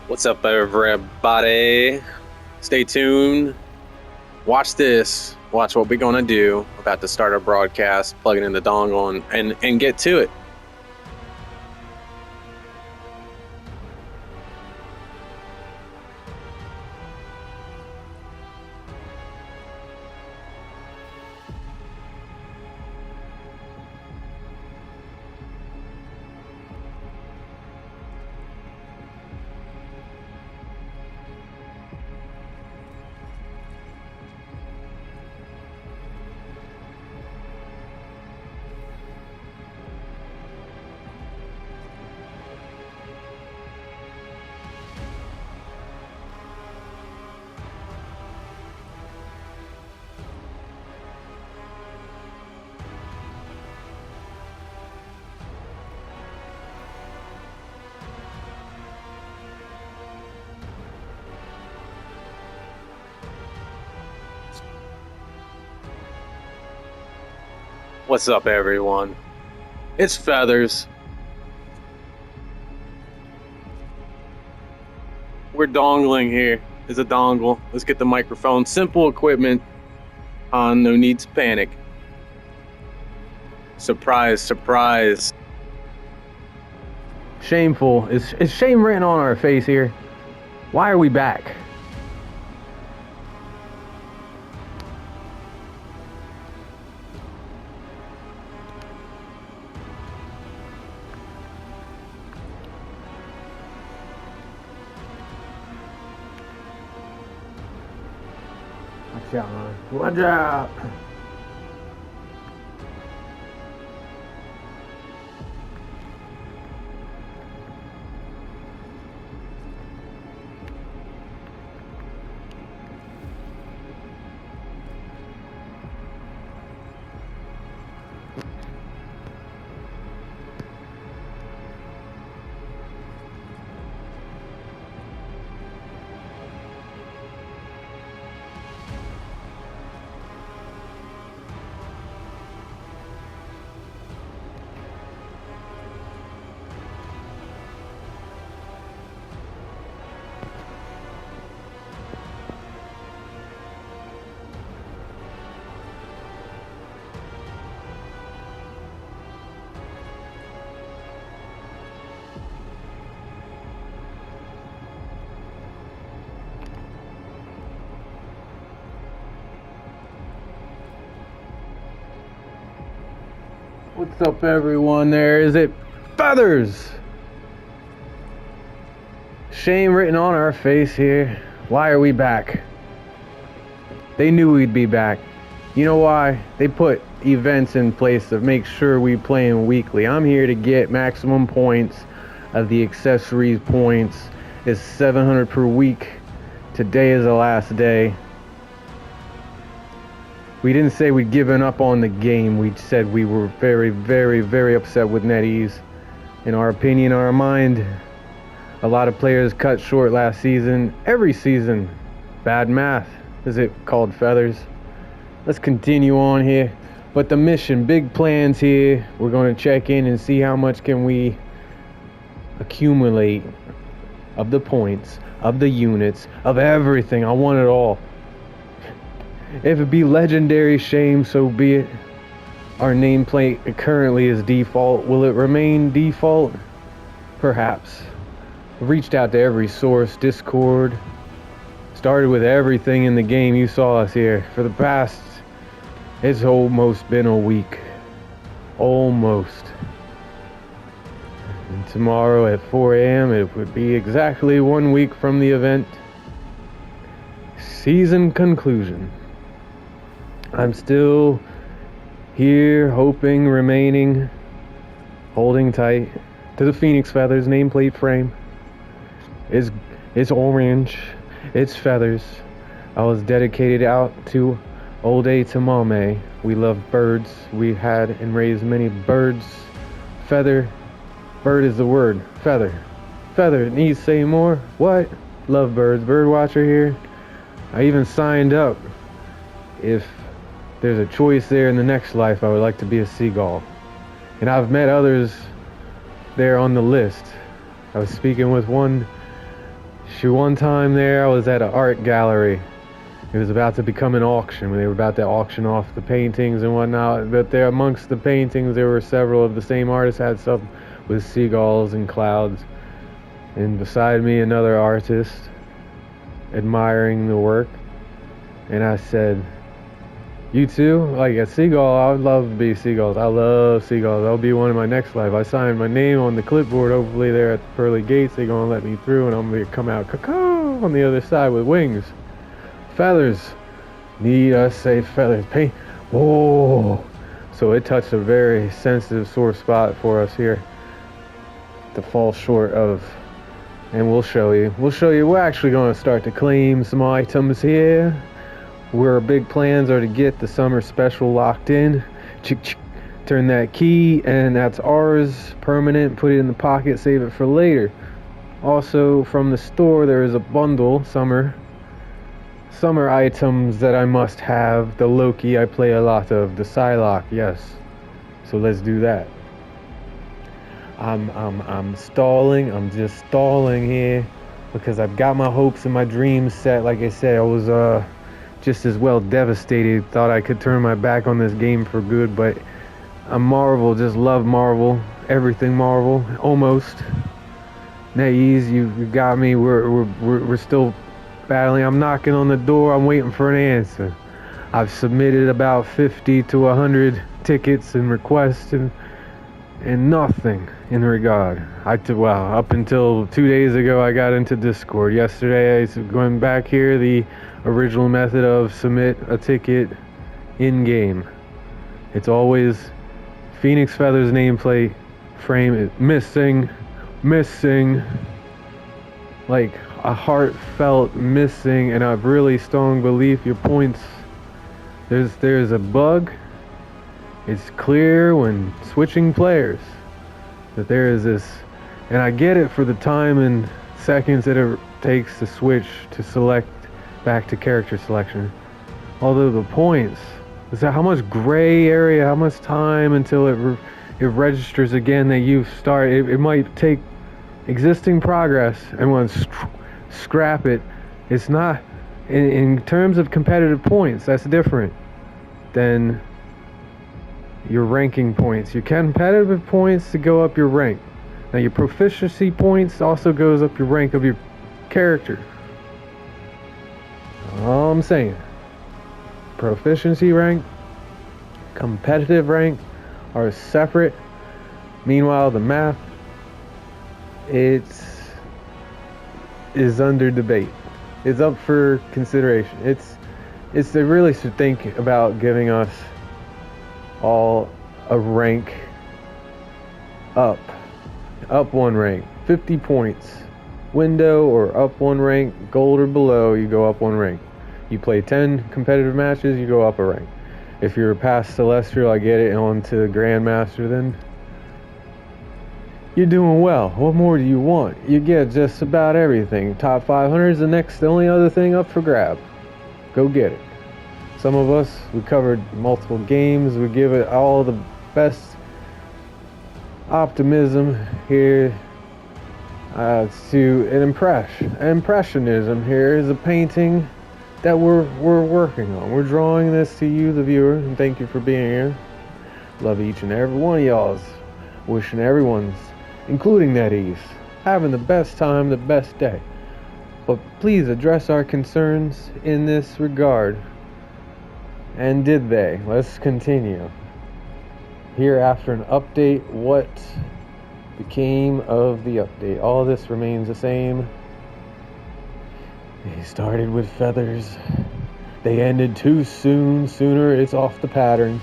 What's up, everybody? Stay tuned. Watch this. Watch what we're gonna do. About to start our broadcast. Plug it in the dongle and get to it. What's up, everyone? It's Feathers. We're dongling here. It's a dongle. Let's get the microphone. Simple equipment. No need to panic. Surprise, surprise. Shameful. Is shame written on our face here? Why are we back? Watch out, man. Watch out! What's up, everyone? There is it, Feathers. Shame written on our face here. Why are we back? They knew we'd be back. You know why? They put events in place to make sure we playing weekly. I'm here to get maximum points of the accessories points. It's 700 per week. Today is the last day. We didn't say we'd given up on the game. We said we were very, very, very upset with NetEase. In our opinion, our mind, a lot of players cut short last season. Every season. Bad math. Is it called Feathers? Let's continue on here. But the mission, big plans here. We're going to check in and see how much can we accumulate of the points, of the units, of everything. I want it all. If it be legendary, shame, so be it. Our nameplate currently is default. Will it remain default? Perhaps. I've reached out to every source, Discord. Started with everything in the game. You saw us here. For the past, it's almost been a week. Almost. And tomorrow at 4 a.m. it would be exactly 1 week from the event. Season conclusion. I'm still here, hoping, remaining, holding tight to the Phoenix Feathers nameplate frame. It's orange, it's feathers. I was dedicated out to Old A Tamame. We love birds. We had and raised many birds. Feather, bird is the word. Feather, feather. Needs say more. What? Love birds. Bird watcher here. I even signed up. If there's a choice there in the next life, I would like to be a seagull. And I've met others there on the list. I was speaking with one One time there, I was at an art gallery. It was about to become an auction when they were about to auction off the paintings and whatnot. But there, amongst the paintings, there were several of the same artists had stuff with seagulls and clouds. And beside me, another artist admiring the work. And I said, "You too? Like a seagull? I would love to be seagulls. I love seagulls. That'll be one in my next life." I signed my name on the clipboard. Hopefully, there at the pearly gates, they're gonna let me through, and I'm gonna come out caw on the other side with wings, feathers. Need us say feathers? Paint. Whoa! So it touched a very sensitive, sore spot for us here to fall short of. And we'll show you. We're actually going to start to claim some items here. Where our big plans are to get the summer special locked in. Turn that key, and that's ours, permanent. Put it in the pocket, save it for later. Also, from the store, there is a bundle, summer items that I must have. The Loki I play a lot of, the Psylocke, yes. So let's do that. I'm stalling. I'm just stalling here because I've got my hopes and my dreams set. Like I said, I was just as well devastated. Thought I could turn my back on this game for good, but I'm Marvel. Just love Marvel. Everything Marvel. Almost. NetEase, you got me. We're still battling. I'm knocking on the door. I'm waiting for an answer. I've submitted about 50 to 100 tickets and requests and nothing in regard. Up until 2 days ago, I got into Discord. Yesterday, I was going back here, the original method of submit a ticket in-game. It's always Phoenix Feathers nameplate frame is missing, like a heartfelt missing, and I've really strong belief your points. There's a bug. It's clear when switching players that there is this, and I get it for the time and seconds that it takes to switch to select back to character selection. Although the points, is that how much gray area, how much time until it registers again that you've started. It might take existing progress and want to scrap it. It's not, in terms of competitive points, that's different than your ranking points. Your competitive points to go up your rank. Now your proficiency points also goes up your rank of your character. All I'm saying. Proficiency rank, competitive rank are separate. Meanwhile, the math, it is under debate. It's up for consideration. They really should think about giving us all a rank up one rank, 50 points window, or up one rank, gold or below, you go up one rank. You play 10 competitive matches, you go up a rank. If you're past Celestial, I get it, on to Grandmaster, then you're doing well. What more do you want? You get just about everything. Top 500 is the only other thing up for grab. Go get it. Some of us, we covered multiple games. We give it all the best optimism here to an impressionism. Here is a painting that we're working on. We're drawing this to you, the viewer, and thank you for being here. Love each and every one of y'all's. Wishing everyone's, including NetEase, having the best time, the best day. But please address our concerns in this regard. And did they? Let's continue. Here after an update, what became of the update? All this remains the same. They started with feathers. They ended too soon. Sooner it's off the pattern.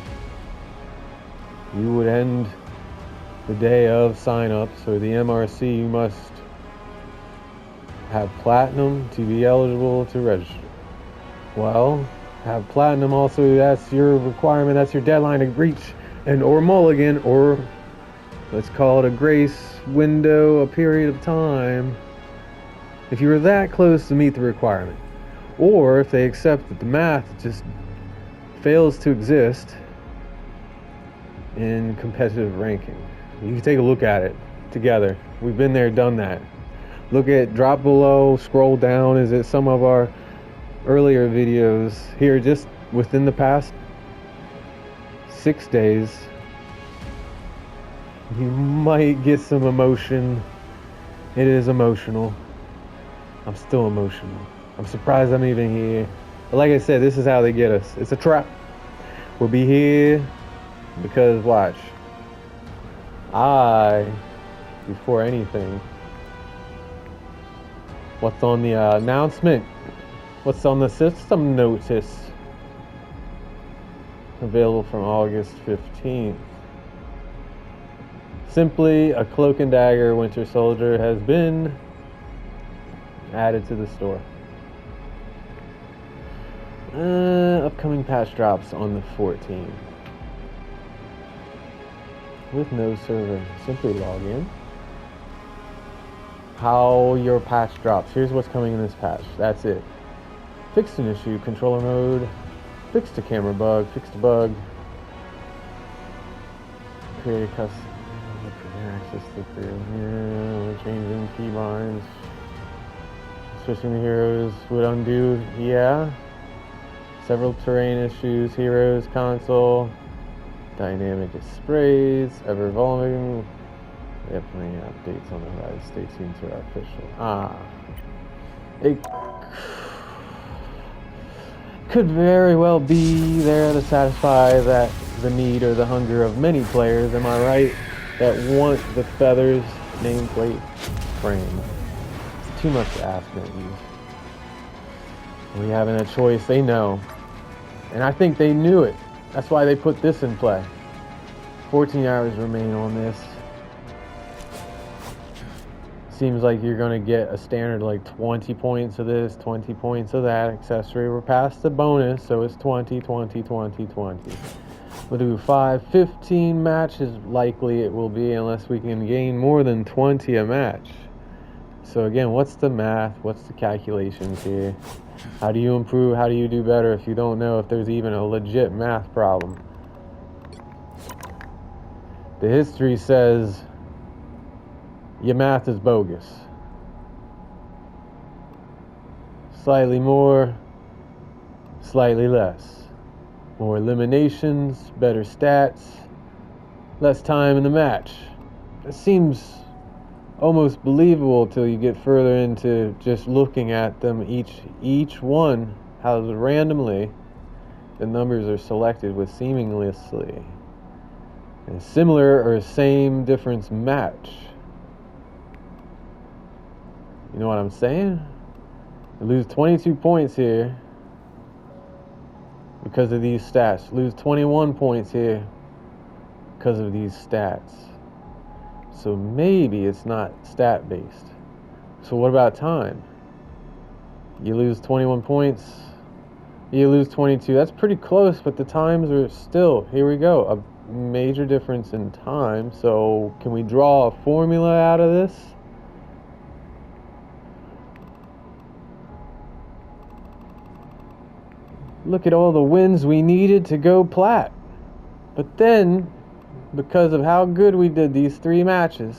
You would end the day of sign-ups for the MRC. You must have platinum to be eligible to register. Well, have platinum also, that's your requirement, that's your deadline to reach, or mulligan, or let's call it a grace window, a period of time, if you were that close to meet the requirement. Or if they accept that the math just fails to exist in competitive ranking. You can take a look at it together. We've been there, done that. Drop below, scroll down. Is it some of our earlier videos here just within the past 6 days? You might get some emotion. It is emotional. I'm still emotional. I'm surprised I'm even here. But like I said, this is how they get us. It's a trap. We'll be here because, watch, before anything, what's on the announcement? What's on the system notice? Available from August 15th. Simply, a Cloak and Dagger Winter Soldier has been added to the store. Upcoming patch drops on the 14th. With no server. Simply log in. How your patch drops. Here's what's coming in this patch. That's it. Fixed an issue. Controller mode. Fixed a camera bug. Fixed a bug. Create a custom. Access to the changing keybinds. Switching the heroes would undo. Yeah. Several terrain issues. Heroes console. Dynamic sprays. Ever evolving. We have plenty of updates on the horizon. Stay tuned to our official. It could very well be there to satisfy the need or the hunger of many players. Am I right? That want the Feathers nameplate frame. It's too much to ask, NetEase. We having a choice, they know. And I think they knew it. That's why they put this in play. 14 hours remain on this. Seems like you're going to get a standard like 20 points of this, 20 points of that accessory. We're past the bonus, so it's 20, 20, 20, 20. We'll do 15 matches, likely it will be, unless we can gain more than 20 a match. So again, what's the math? What's the calculations here? How do you improve? How do you do better if you don't know if there's even a legit math problem? The history says your math is bogus. Slightly more, slightly less. More eliminations, better stats, less time in the match. It seems almost believable till you get further into just looking at them, each one, how randomly the numbers are selected with seamlessly a similar or same difference match. You know what I'm saying? You lose 22 points here because of these stats. Lose 21 points here because of these stats. So maybe it's not stat based. So what about time? You lose 21 points, you lose 22. That's pretty close, but the times are still, here we go, a major difference in time. So can we draw a formula out of this? Look at all the wins we needed to go plat. But then, because of how good we did these 3 matches,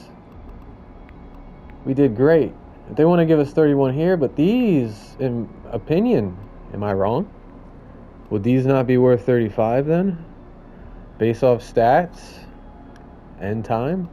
we did great. They want to give us 31 here, but these, in opinion, am I wrong? Would these not be worth 35 then? Based off stats and time?